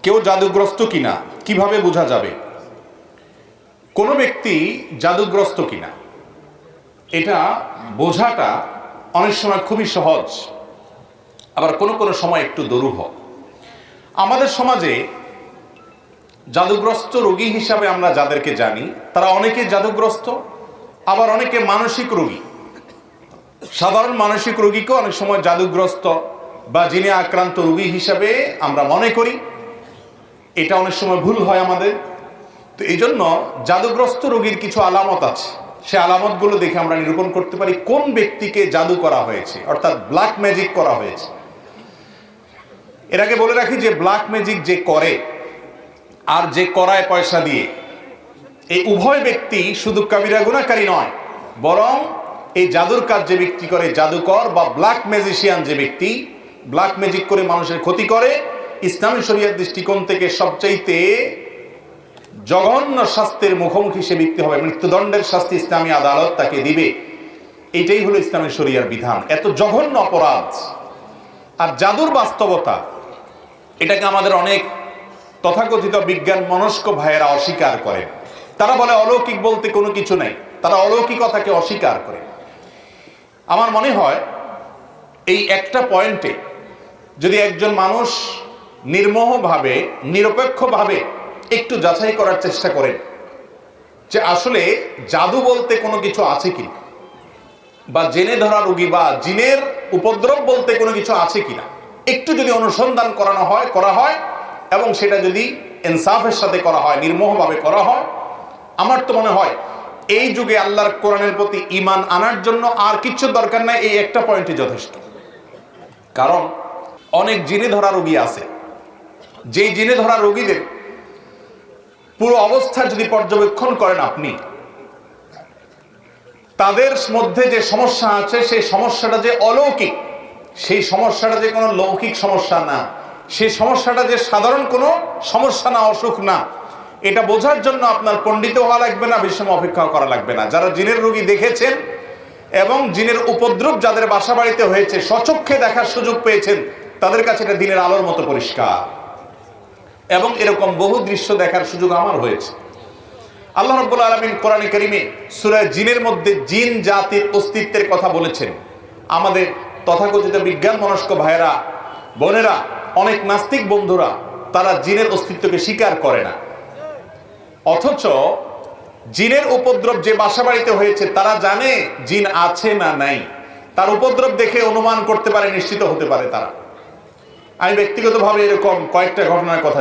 কেউ জাদুগ্রস্ত কিনা কিভাবে বোঝা যাবে? কোনো ব্যক্তি জাদুগ্রস্ত কিনা এটা বোঝাটা অনেক সময় খুবই সহজ, আবার কোনো কোনো সময় একটু দুরূহ। আমাদের সমাজে জাদুগ্রস্ত রোগী হিসাবে আমরা যাদেরকে জানি তারা অনেকে জাদুগ্রস্ত, আবার অনেকে মানসিক রোগী। সাধারণ মানসিক রোগীকেও অনেক সময় জাদুগ্রস্ত বা জিনে আক্রান্ত রোগী হিসাবে আমরা মনে করি। এটা অনেক সময় ভুল হয় আমাদের। তো এই জন্য জাদুগ্রস্ত রোগীর কিছু আলামত আছে, সে আলামতগুলো দেখে আমরা নিরূপণ করতে পারি কোন ব্যক্তিকে জাদু করা হয়েছে, অর্থাৎ ব্ল্যাক ম্যাজিক করা হয়েছে। এর আগে বলে রাখি যে ব্ল্যাক ম্যাজিক যে করে আর যে করায় পয়সা দিয়ে, এই উভয় ব্যক্তি শুধু কাবিরা গুনাহকারী নয়, বরং এই জাদুর কাজ যে ব্যক্তি করে, জাদুকর বা ব্ল্যাক ম্যাজিশিয়ান যে ব্যক্তি ব্ল্যাক ম্যাজিক করে মানুষের ক্ষতি করে, ইসলামী শরীয়ত দৃষ্টিকোণ থেকে সবচাইতে জঘন্য শাস্তির মুখোমুখি সে ব্যক্তি হবে, মৃত্যুদণ্ডের শাস্তি ইসলামী আদালত তাকে দিবে। এটাই হলো ইসলামী শরীয়তের বিধান। এত জঘন্য অপরাধ। আর জাদুর বাস্তবতা এটাকে আমাদের অনেক তথাকথিত বিজ্ঞান মনস্ক ভাইয়েরা অস্বীকার করে। তারা বলে অলৌকিক বলতে কোনো কিছু নাই, তারা অলৌকিকতাকে অস্বীকার করে। আমার মনে হয় এই একটা পয়েন্টে যদি একজন মানুষ নির্মোহভাবে নিরপেক্ষভাবে একটু যাচাই করার চেষ্টা করেন যে আসলে জাদু বলতে কোনো কিছু আছে কিনা, বা জেনে ধরা রোগী বা জিনের উপদ্রব বলতে কোনো কিছু আছে কিনা, একটু যদি অনুসন্ধান করা হয় এবং সেটা যদি ইনসাফের সাথে করা হয়, নির্মোহভাবে করা হয়, আমার তো মনে হয় এই যুগে আল্লাহর কোরআনের প্রতি ঈমান আনার জন্য আর কিচ্ছু দরকার নাই, এই একটা পয়েন্টই যথেষ্ট। কারণ অনেক জিনে ধরা রোগী আছে, যেই জিনে ধরা রোগীদের পুরো অবস্থা যদি পর্যবেক্ষণ করেন আপনি, তাদের মধ্যে যে সমস্যা আছে সেই সমস্যাটা যে অলৌকিক, সেই সমস্যাটা যে কোনো লৌকিক সমস্যা না, সেই সমস্যাটা যে সাধারণ কোনো সমস্যা না, অসুখ না, এটা বোঝার জন্য আপনার পণ্ডিত হওয়া লাগবে না, বেশি সময় অপেক্ষা করা লাগবে না। যারা জিনের রোগী দেখেছেন এবং জিনের উপদ্রব যাদের বাসা বাড়িতে হয়েছে, স্বচক্ষে দেখার সুযোগ পেয়েছেন, তাদের কাছে এটা দিনের আলোর মতো পরিষ্কার। এবং এরকম বহু দৃশ্য দেখার সুযোগ আমার হয়েছে। আল্লাহ রাব্বুল আলামিন কোরআনে কারীমে সূরা জিনের মধ্যে জিন জাতির অস্তিত্বের কথা বলেছেন। আমাদের তথাকথিত বিজ্ঞান মনস্ক ভাইয়েরা, বোনেরা, অনেক নাস্তিক বন্ধুরা তারা জিনের অস্তিত্বকে স্বীকার করে না, অথচ জিনের উপদ্রব যে বাসা বাড়িতে হয়েছে তারা জানে জিন আছে না নাই, তার উপদ্রব দেখে অনুমান করতে পারে, নিশ্চিত হতে পারে তারা। আমি ব্যক্তিগতভাবে এরকম কয়েকটা ঘটনার কথা